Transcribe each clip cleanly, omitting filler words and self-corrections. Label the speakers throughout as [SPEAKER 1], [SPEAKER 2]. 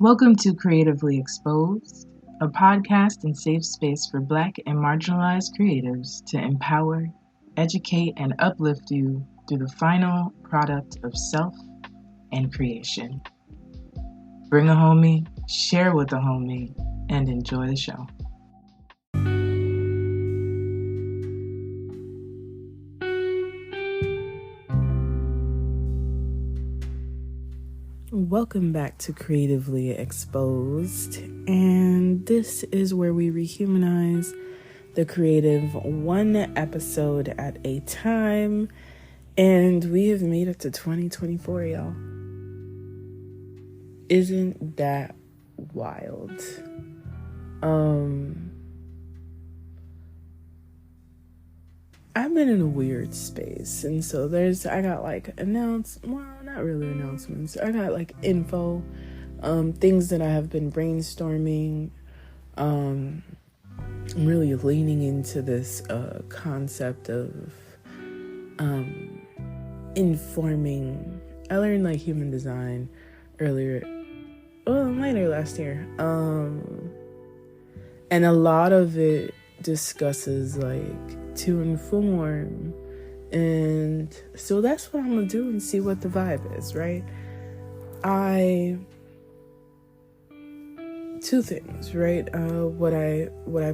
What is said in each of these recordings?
[SPEAKER 1] Welcome to Creatively Exposed, a podcast and safe space for Black and marginalized creatives to empower, educate, and uplift you through the final product of self and creation. Bring a homie, share with a homie, and enjoy the show. Welcome back to Creatively Exposed, and this is where we rehumanize the creative one episode at a time, and we have made it to 2024, y'all. Isn't that wild? I've been in a weird space, and so I got like not really announcements. I got like info, things that I have been brainstorming. I'm really leaning into this concept of informing. I learned like human design later last year, and a lot of it discusses like to inform, and so that's what I'm gonna do and see what the vibe is, right? Two things, right? What I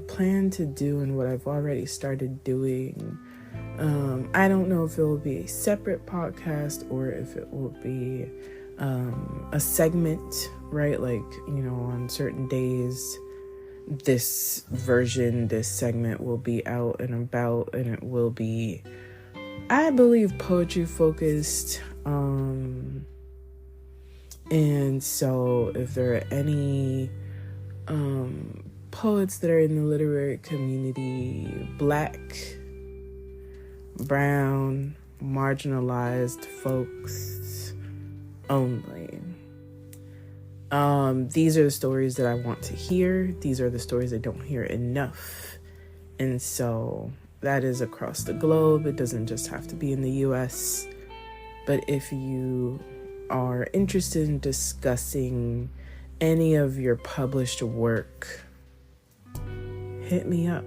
[SPEAKER 1] plan to do and what I've already started doing. I don't know if it will be a separate podcast or if it will be a segment, right? Like, on certain days, this segment will be out and about, and it will be, I believe, poetry focused. And so if there are any poets that are in the literary community, Black, brown, marginalized folks only, these are the stories that I want to hear. These are the stories I don't hear enough. And so that is across the globe. It doesn't just have to be in the US. But if you are interested in discussing any of your published work, hit me up.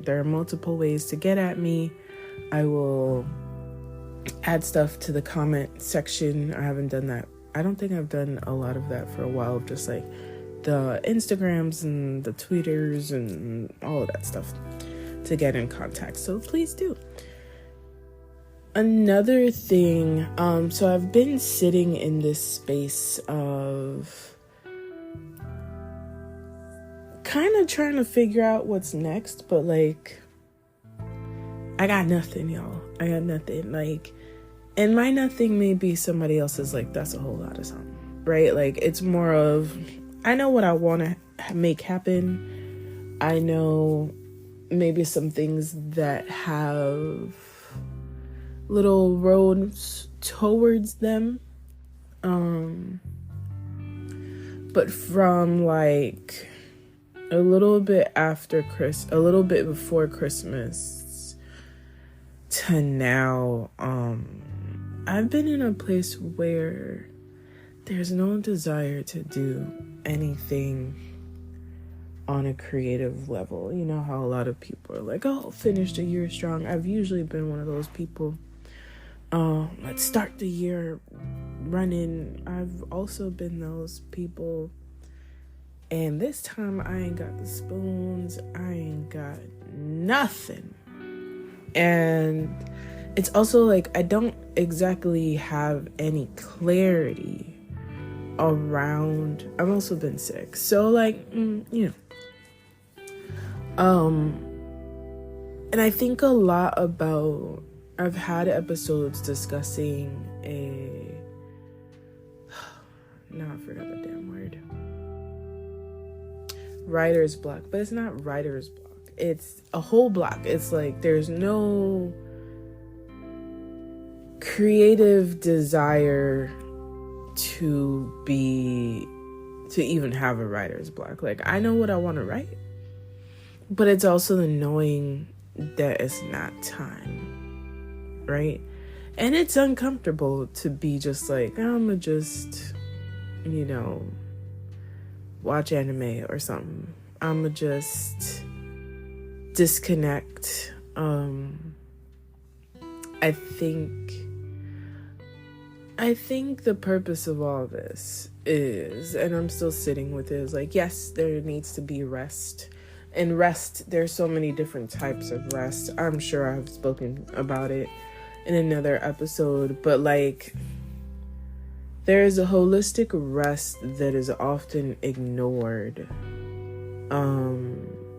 [SPEAKER 1] There are multiple ways to get at me. I will add stuff to the comment section. I haven't done that. I don't think I've done a lot of that for a while, just like the Instagrams and the Twitters and all of that stuff to get in contact. So please do. Another thing, so I've been sitting in this space of kind of trying to figure out what's next, but like, I got nothing, y'all. I got nothing. Like, and my nothing may be somebody else's, like, that's a whole lot of something, right? Like, it's more of, I know what I want to make happen. I know maybe some things that have little roads towards them. But from like a little bit before Christmas to now, I've been in a place where there's no desire to do anything on a creative level. You know how a lot of people are like, oh, finish the year strong. I've usually been one of those people. Let's start the year running. I've also been those people. And this time I ain't got the spoons. I ain't got nothing. And it's also like I don't exactly have any clarity around. I've also been sick, so like and I think a lot about. I've had episodes discussing I forgot the damn word. Writer's block, but it's not writer's block. It's a whole block. It's like there's no creative desire to even have a writer's block. Like, I know what I want to write, but it's also the knowing that it's not time, right? And it's uncomfortable to be just like, I'm gonna just, watch anime or something. I'ma just disconnect. I think the purpose of all this is, and I'm still sitting with it, is like, yes, there needs to be rest. And rest, there's so many different types of rest. I'm sure I've spoken about it in another episode, but like, there is a holistic rest that is often ignored,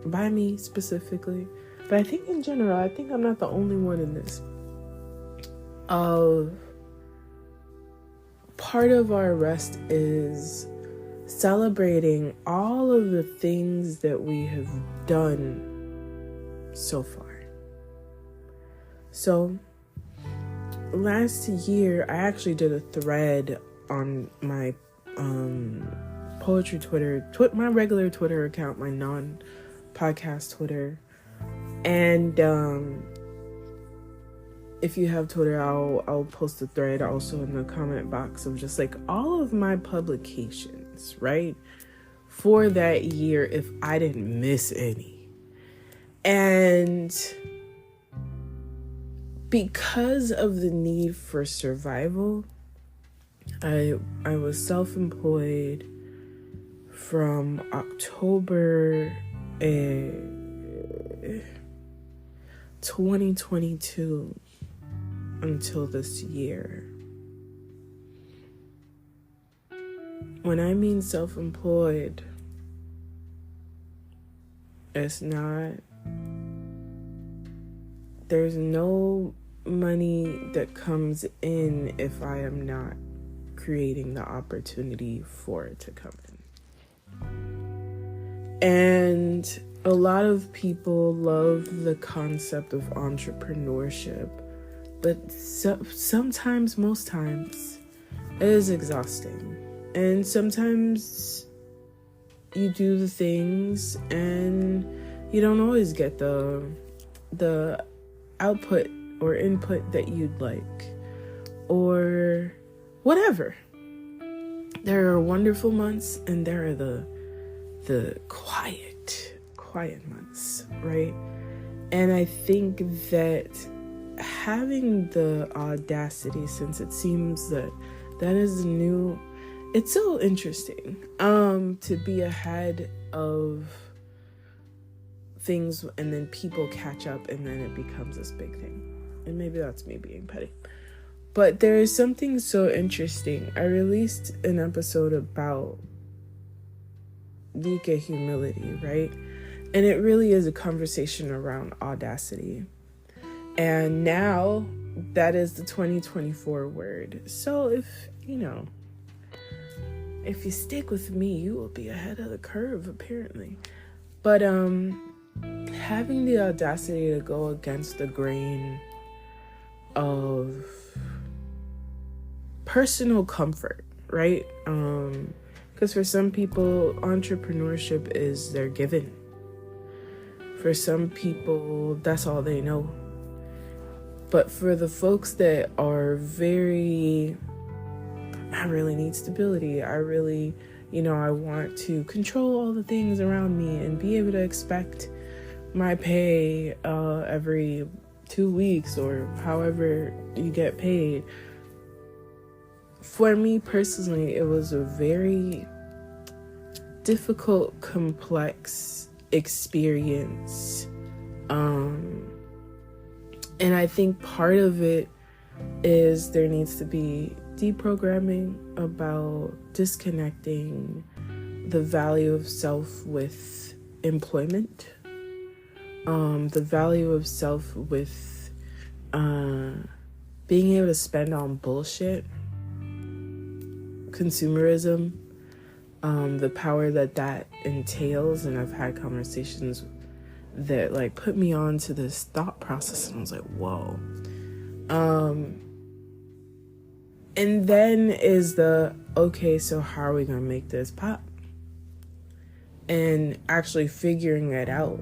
[SPEAKER 1] by me specifically. But I think in general, I think I'm not the only one in this. Part of our rest is celebrating all of the things that we have done so far. So last year, I actually did a thread on my poetry Twitter, my regular Twitter account, my non-podcast Twitter. And if you have Twitter, I'll post a thread also in the comment box of just like all of my publications, right? For that year, if I didn't miss any. And because of the need for survival, I was self-employed from October 2022 until this year. When I mean self-employed, it's not, there's no money that comes in if I am not creating the opportunity for it to come in. And a lot of people love the concept of entrepreneurship, but sometimes, most times, it is exhausting. And sometimes you do the things and you don't always get the output or input that you'd like, or whatever. There are wonderful months and there are the quiet months, right? And I think that having the audacity, since it seems that is new, it's so interesting to be ahead of things and then people catch up and then it becomes this big thing. And maybe that's me being petty. But there is something so interesting. I released an episode about Dike humility, right? And it really is a conversation around audacity. And now that is the 2024 word. So if you stick with me, you will be ahead of the curve, apparently. But having the audacity to go against the grain of personal comfort, right? Because for some people, entrepreneurship is their given. For some people, that's all they know. But for the folks that are very, I really need stability. I really, I want to control all the things around me and be able to expect my pay every 2 weeks or however you get paid. For me personally, it was a very difficult, complex experience. And I think part of it is there needs to be deprogramming about disconnecting the value of self with employment, the value of self with being able to spend on bullshit, consumerism, the power that entails. And I've had conversations that like put me on to this thought process and I was like, whoa. And then is okay, so how are we gonna make this pop? And actually figuring it out.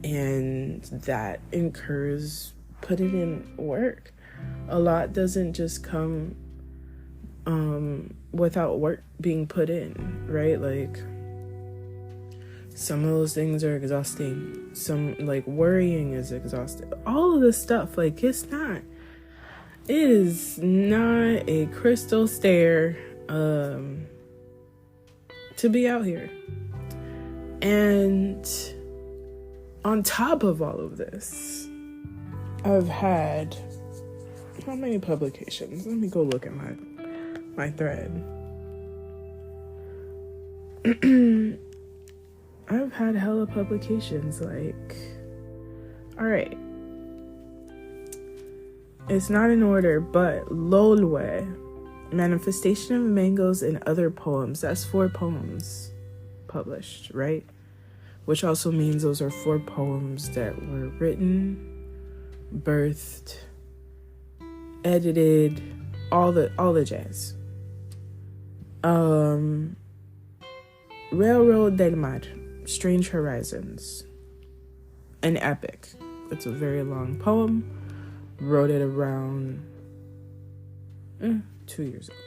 [SPEAKER 1] And that incurs putting in work. A lot doesn't just come without work being put in, right? Like, Some of those things are exhausting. Some, like, worrying is exhausting. All of this stuff, like, it is not a crystal stair to be out here. And on top of all of this, I've had how many publications? Let me go look at my thread. I've had hella publications. Like, all right, it's not in order, but Lolwe, Manifestation of Mangoes and Other Poems. That's 4 poems published, right? Which also means those are 4 poems that were written, birthed, edited, all the jazz. Railroad del Mar, Strange Horizons, an epic. It's a very long poem. Wrote it around 2 years ago.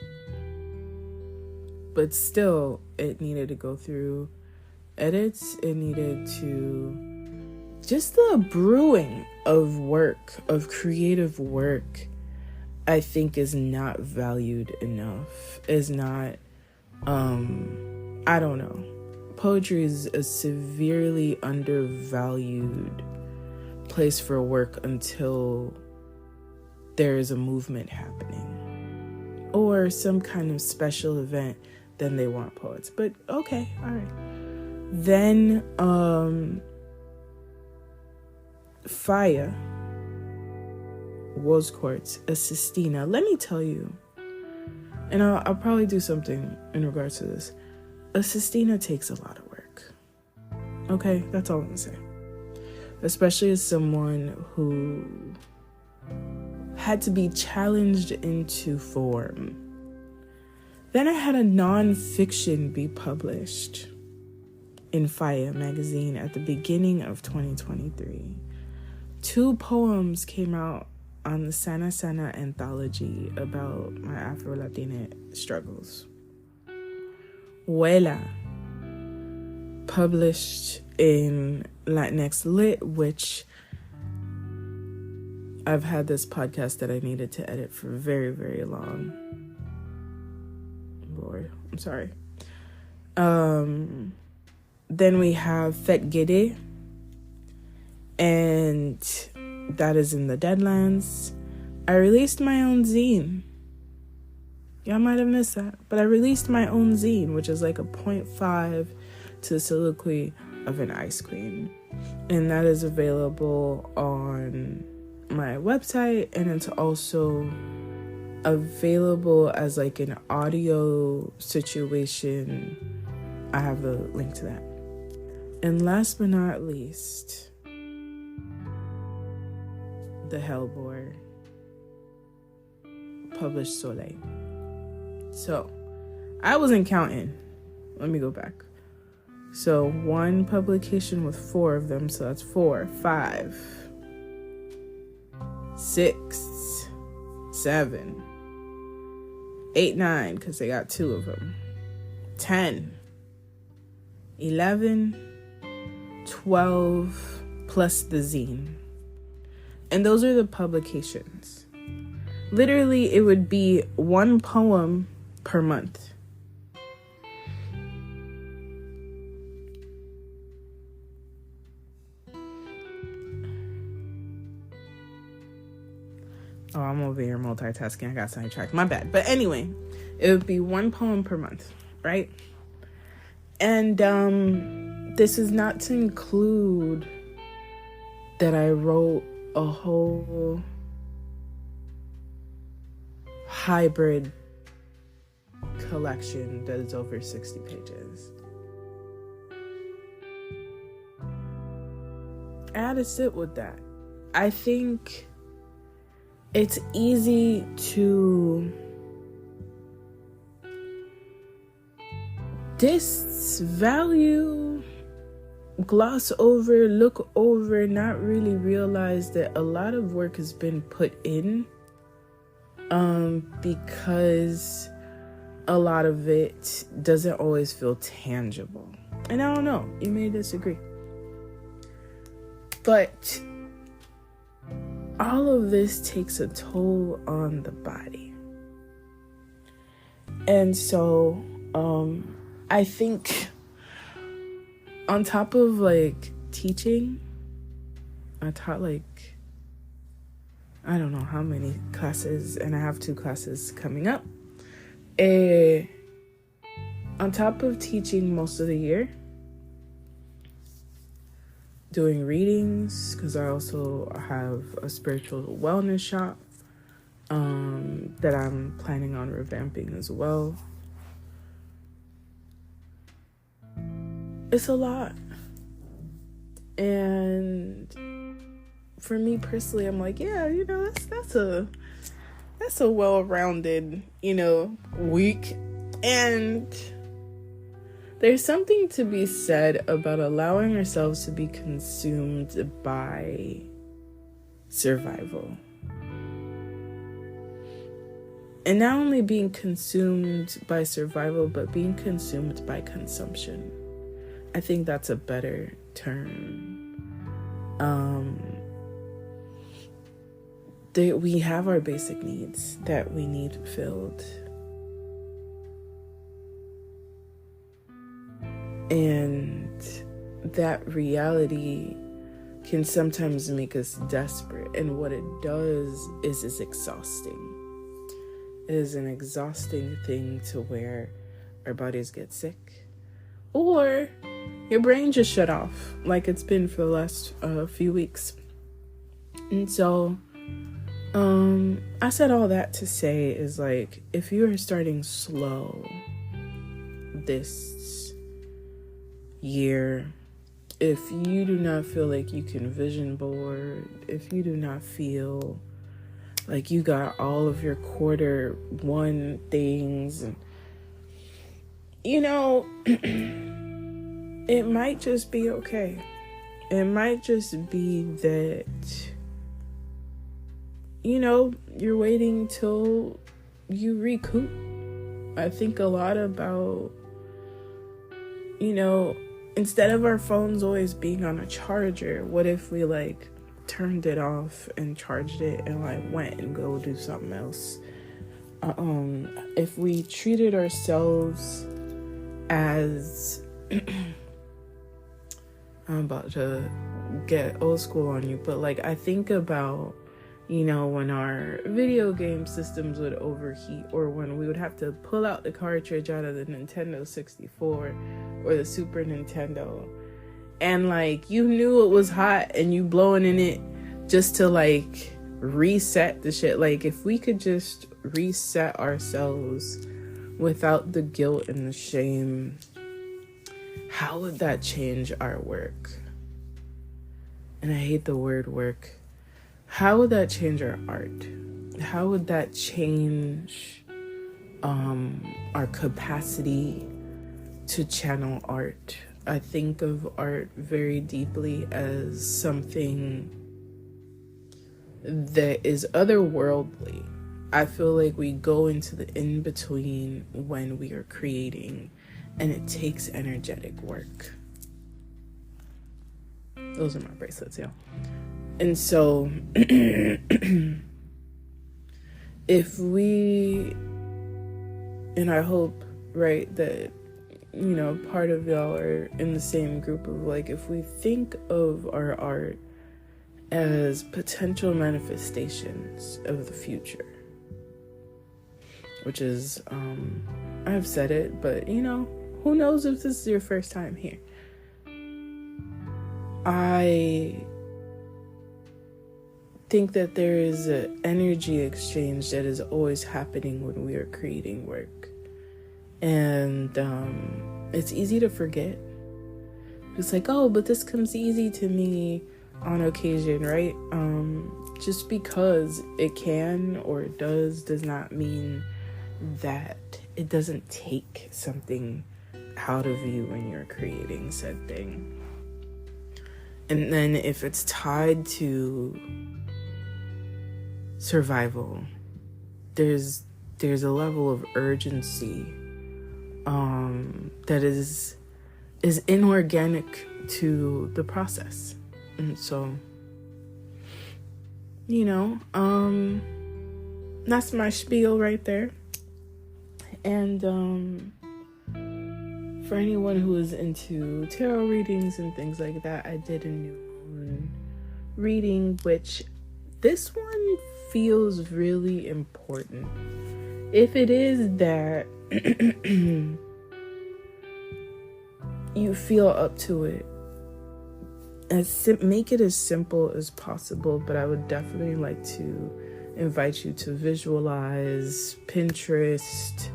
[SPEAKER 1] But still, it needed to go through edits. It needed to... Just the brewing of work, of creative work, I think is not valued enough. Is not... I don't know. Poetry is a severely undervalued place for work until there is a movement happening or some kind of special event. Then they want poets. But okay, all right. Then Faya was Quartz, a Sistina. Let me tell you, and I'll probably do something in regards to this. A Sistina takes a lot of work. Okay, that's all I'm gonna say. Especially as someone who had to be challenged into form. Then I had a non-fiction be published in Faya magazine at the beginning of 2023. 2 poems came out on the Sana Sana anthology about my Afro-Latina struggles. Huela, published in Latinx Lit, which I've had this podcast that I needed to edit for very, very long. Lord, I'm sorry. Then we have Fet Gede, and that is in the Deadlands. I released my own zine. Y'all might have missed that, but I released my own zine, which is like a 0.5 to the soliloquy of an ice queen, and that is available on my website, and it's also available as like an audio situation. I have the link to that. And last but not least, the Hellbore, published Soleil. So I wasn't counting. Let me go back. So 1 publication with 4 of them. So that's 4, 5, 6, 7, 8, 9, because they got 2 of them. 10, 11, 12, plus the zine. And those are the publications. Literally, it would be 1 poem per month. Oh, I'm over here multitasking. I got sidetracked. My bad. But anyway, it would be 1 poem per month, right? And this is not to include that I wrote a whole hybrid collection that is over 60 pages. I had to sit with that. I think it's easy to disvalue, gloss over, look over, not really realize that a lot of work has been put in, because a lot of it doesn't always feel tangible. And I don't know, you may disagree. But all of this takes a toll on the body. And so, I think on top of like teaching, I taught like, I don't know how many classes, and I have 2 classes coming up. On top of teaching most of the year, doing readings, because I also have a spiritual wellness shop that I'm planning on revamping as well. It's a lot. And for me personally, I'm like, yeah, that's a well-rounded, week. And there's something to be said about allowing ourselves to be consumed by survival. And not only being consumed by survival, but being consumed by consumption. I think that's a better term. We have our basic needs that we need filled. And that reality can sometimes make us desperate. And what it does is it's exhausting. It is an exhausting thing to where our bodies get sick. Or your brain just shut off like it's been for the last few weeks. And so, I said all that to say is like, if you are starting slow this year, if you do not feel like you can vision board, if you do not feel like you got all of your quarter one things, and it might just be okay. It might just be that, you're waiting till you recoup. I think a lot about, instead of our phones always being on a charger, what if we turned it off and charged it and went and go do something else? If we treated ourselves as I'm about to get old school on you, but I think about, when our video game systems would overheat, or when we would have to pull out the cartridge out of the Nintendo 64 or the Super Nintendo, and you knew it was hot and you blowing in it just to reset the shit. If we could just reset ourselves without the guilt and the shame, how would that change our work? And I hate the word work. How would that change our art? How would that change our capacity to channel art? I think of art very deeply as something that is otherworldly. I feel like we go into the in-between when we are creating, and it takes energetic work. Those are my bracelets, y'all. And so, if we, and I hope, right, that, part of y'all are in the same group of if we think of our art as potential manifestations of the future, which is, I've said it, but, who knows if this is your first time here. I think that there is an energy exchange that is always happening when we are creating work. And it's easy to forget. It's but this comes easy to me on occasion, right? Just because it can or it does not mean that it doesn't take something out of you when you're creating said thing. And then if it's tied to survival, there's a level of urgency that is is inorganic to the process. And so, that's my spiel right there. And for anyone who is into tarot readings and things like that, I did a new moon reading, which this one feels really important. If it is that you feel up to it, make it as simple as possible, but I would definitely like to invite you to visualize, Pinterest,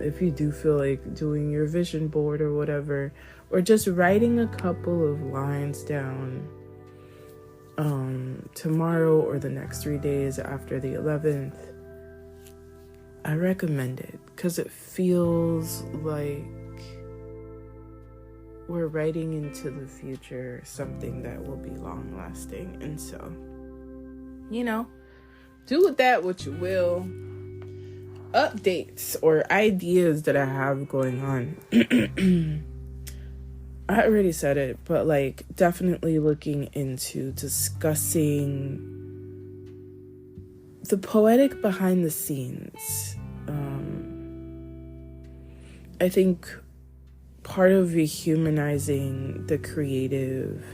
[SPEAKER 1] if you do feel like doing your vision board or whatever, or just writing a couple of lines down tomorrow or the next 3 days after the 11th. I recommend it because it feels like we're writing into the future something that will be long lasting. And so, do with that what you will. Updates or ideas that I have going on. I already said it, but definitely looking into discussing the poetic behind the scenes. I think part of rehumanizing the creative,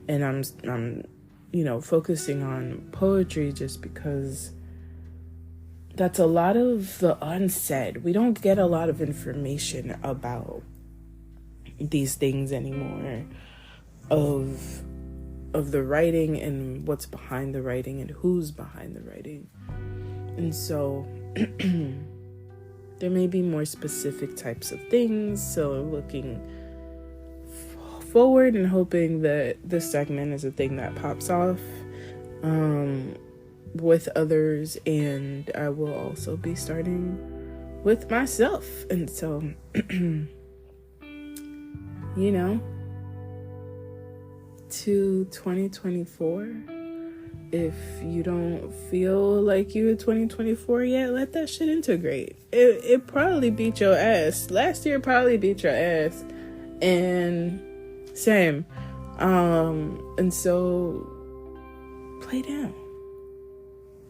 [SPEAKER 1] and I'm focusing on poetry just because that's a lot of the unsaid. We don't get a lot of information about these things anymore, of the writing and what's behind the writing and who's behind the writing. And so there may be more specific types of things. So looking forward and hoping that this segment is a thing that pops off with others, and I will also be starting with myself. And so to 2024, if you don't feel like you're 2024 yet, let that shit integrate. It probably beat your ass. Last year probably beat your ass. And same. And so play down.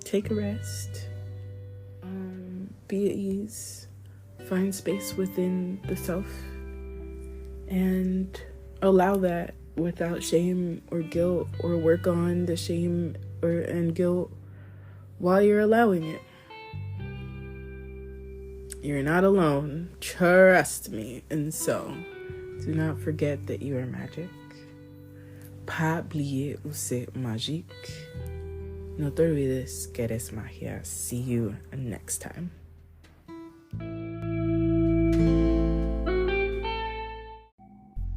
[SPEAKER 1] Take a rest. Be at ease. Find space within the self. And allow that without shame or guilt, or work on the shame and guilt while you're allowing it. You're not alone. Trust me. And so, do not forget that you are magic. Pas oublier où c'est magique. No te olvides que eres magia. See you next time.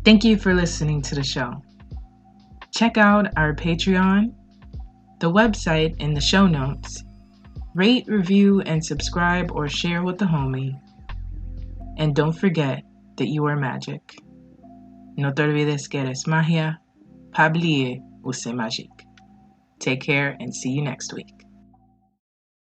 [SPEAKER 2] Thank you for listening to the show. Check out our Patreon, the website in the show notes. Rate, review, and subscribe or share with the homie. And don't forget that you are magic. No te olvides que eres magia. Pas oublier où c'est magique. Take care and see you next week.